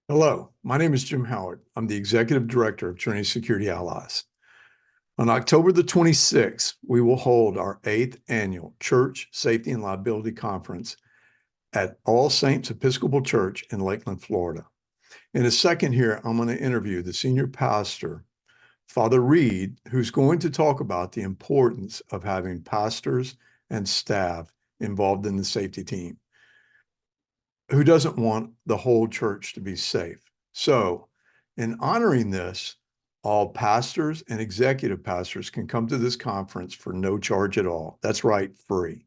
Hello, my name is Jim Howard. I'm the Executive Director of Trinity Security Allies. On October the 26th, we will hold our 8th annual Church Safety and Liability Conference at All Saints Episcopal Church in Lakeland, Florida. In a second here, I'm going to interview the senior pastor, Father Reid, who's going to talk about the importance of having pastors and staff involved in the safety team. Who doesn't want the whole church to be safe? So, in honoring this, all pastors and executive pastors can come to this conference for no charge at all. That's right, free.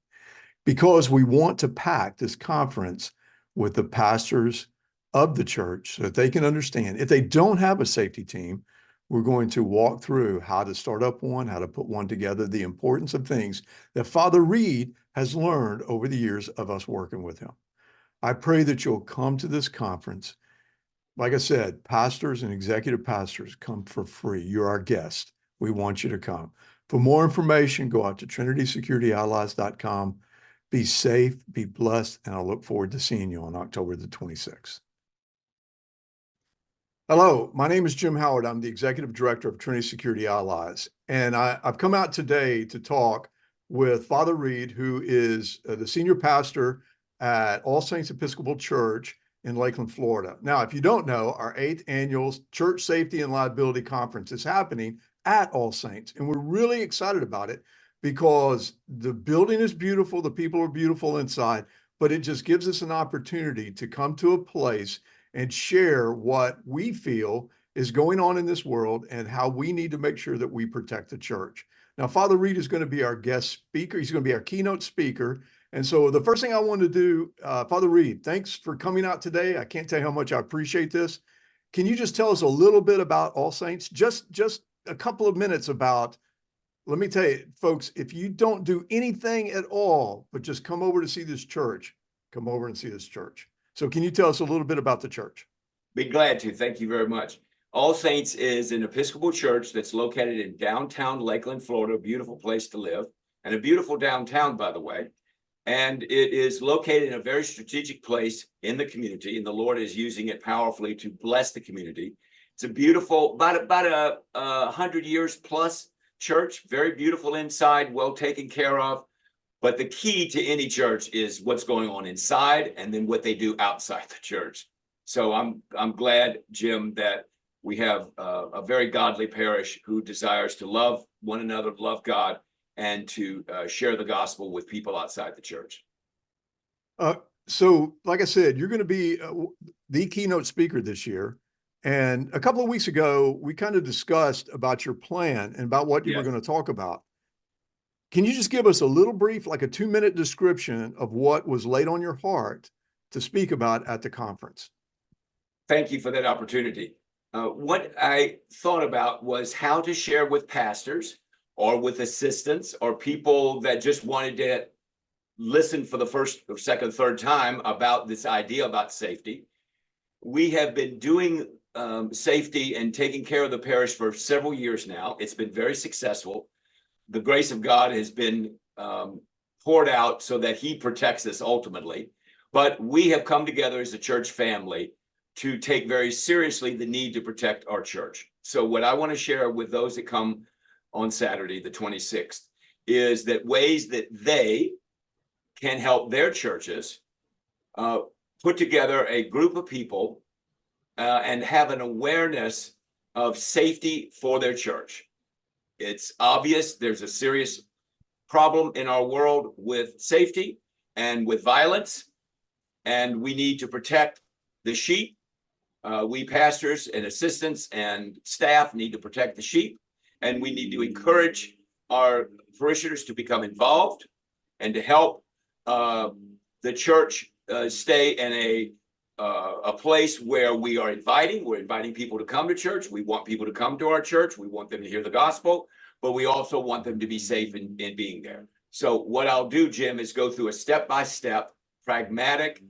Because we want to pack this conference with the pastors of the church so that they can understand. If they don't have a safety team, we're going to walk through how to start up one, how to put one together, the importance of things that Father Reid has learned over the years of us working with him. I pray that you'll come to this conference. Like I said, pastors and executive pastors come for free. You're our guest. We want you to come. For more information, go out to trinitysecurityallies.com. Be safe, be blessed, and I look forward to seeing you on October the 26th. Hello, my name is Jim Howard. I'm the Executive Director of Trinity Security Allies, and I've come out today to talk with Father Reid, who is the senior pastor at All Saints Episcopal Church in Lakeland, Florida. Now, if you don't know, our 8th annual Church Safety and Liability Conference is happening at All Saints, and we're really excited about it because the building is beautiful, the people are beautiful inside, but it just gives us an opportunity to come to a place and share what we feel is going on in this world and how we need to make sure that we protect the church. Now, Father Reid is going to be our guest speaker. He's going to be our keynote speaker. And so the first thing I want to do, Father Reid, thanks for coming out today. I can't tell you how much I appreciate this. Can you just tell us a little bit about All Saints? Just a couple of minutes about, let me tell you, folks, if you don't do anything at all, but just come over to see this church, come over and see this church. So can you tell us a little bit about the church? Be glad to. Thank you very much. All Saints is an Episcopal church that's located in downtown Lakeland, Florida, a beautiful place to live, and a beautiful downtown, by the way. And it is located in a very strategic place in the community, and the Lord is using it powerfully to bless the community. It's a beautiful, about a 100 years plus church, very beautiful inside, well taken care of. But the key to any church is what's going on inside and then what they do outside the church. So I'm glad, Jim, that we have a very godly parish who desires to love one another, love God, and to share the gospel with people outside the church. So, like I said, you're going to be the keynote speaker this year. And a couple of weeks ago, we kind of discussed about your plan and about what you were going to talk about. Can you just give us a little brief, like a 2-minute description of what was laid on your heart to speak about at the conference? Thank you for that opportunity. What I thought about was how to share with pastors or with assistants or people that just wanted to listen for the first or second, third time about this idea about safety. We have been doing safety and taking care of the parish for several years now. It's been very successful. The grace of God has been poured out so that he protects us ultimately. But we have come together as a church family to take very seriously the need to protect our church. So what I want to share with those that come on Saturday, the 26th, is that ways that they can help their churches put together a group of people and have an awareness of safety for their church. It's obvious there's a serious problem in our world with safety and with violence, and we need to protect the sheep. We pastors and assistants and staff need to protect the sheep, and we need to encourage our parishioners to become involved and to help the church stay in a place where we're inviting people to come to church. We want people to come to our church. We want them to hear the gospel, but we also want them to be safe in being there. So what I'll do, Jim, is go through a step-by-step, pragmatic,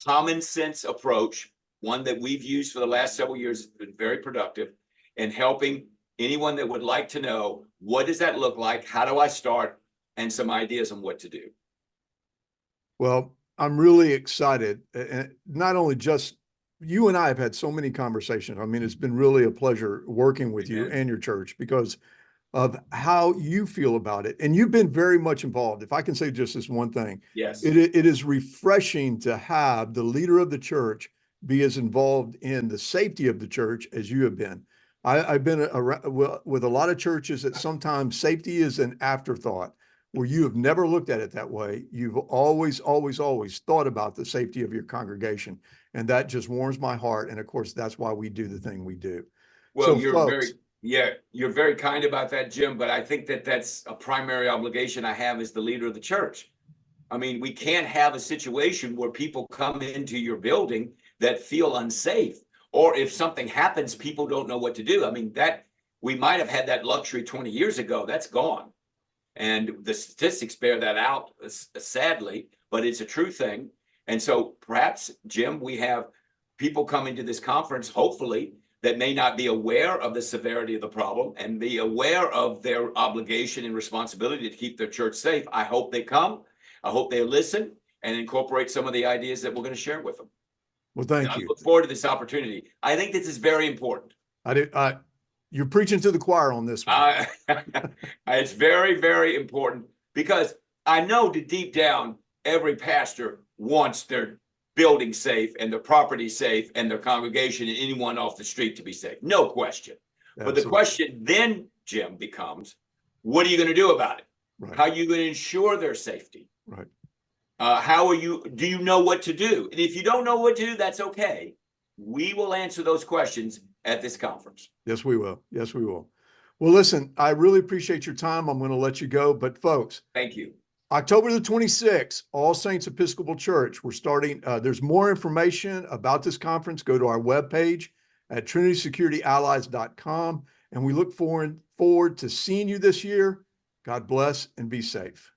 common sense approach, one that we've used for the last several years, has been very productive in helping anyone that would like to know, what does that look like? How do I start? And some ideas on what to do. Well, I'm really excited, not only just you and I have had so many conversations. I mean, it's been really a pleasure working with you Amen. and your church because of how you feel about it. And you've been very much involved. If I can say just this one thing, Yes. it is refreshing to have the leader of the church be as involved in the safety of the church as you have been. I've been around with a lot of churches that sometimes safety is an afterthought, where you have never looked at it that way. You've always, always, always thought about the safety of your congregation. And that just warms my heart. And of course, that's why we do the thing we do. Well, So folks, you're very kind about that, Jim, but I think that that's a primary obligation I have as the leader of the church. I mean, we can't have a situation where people come into your building that feel unsafe, or if something happens, people don't know what to do. I mean, that we might have had that luxury 20 years ago. That's gone. And the statistics bear that out, sadly, but it's a true thing. And so perhaps, Jim, we have people coming to this conference, hopefully, that may not be aware of the severity of the problem and be aware of their obligation and responsibility to keep their church safe. I hope they come. I hope they listen and incorporate some of the ideas that we're going to share with them. well, And thank I you. look forward to this opportunity. I think this is very important. You're preaching to the choir on this one. It's very, very important because I know that deep down, every pastor wants their building safe and their property safe and their congregation and anyone off the street to be safe. No question. But the Absolutely. question then, Jim, becomes, what are you going to do about it? Right. How are you going to ensure their safety? Right. Do you know what to do? And if you don't know what to do, that's okay. We will answer those questions at this conference. Yes, we will. Yes, we will. Well, listen, I really appreciate your time. I'm going to let you go, but folks, Thank you. October the 26th, All Saints Episcopal Church. We're starting, there's more information about this conference. Go to our webpage at trinitysecurityallies.com. And we look forward to seeing you this year. God bless and be safe.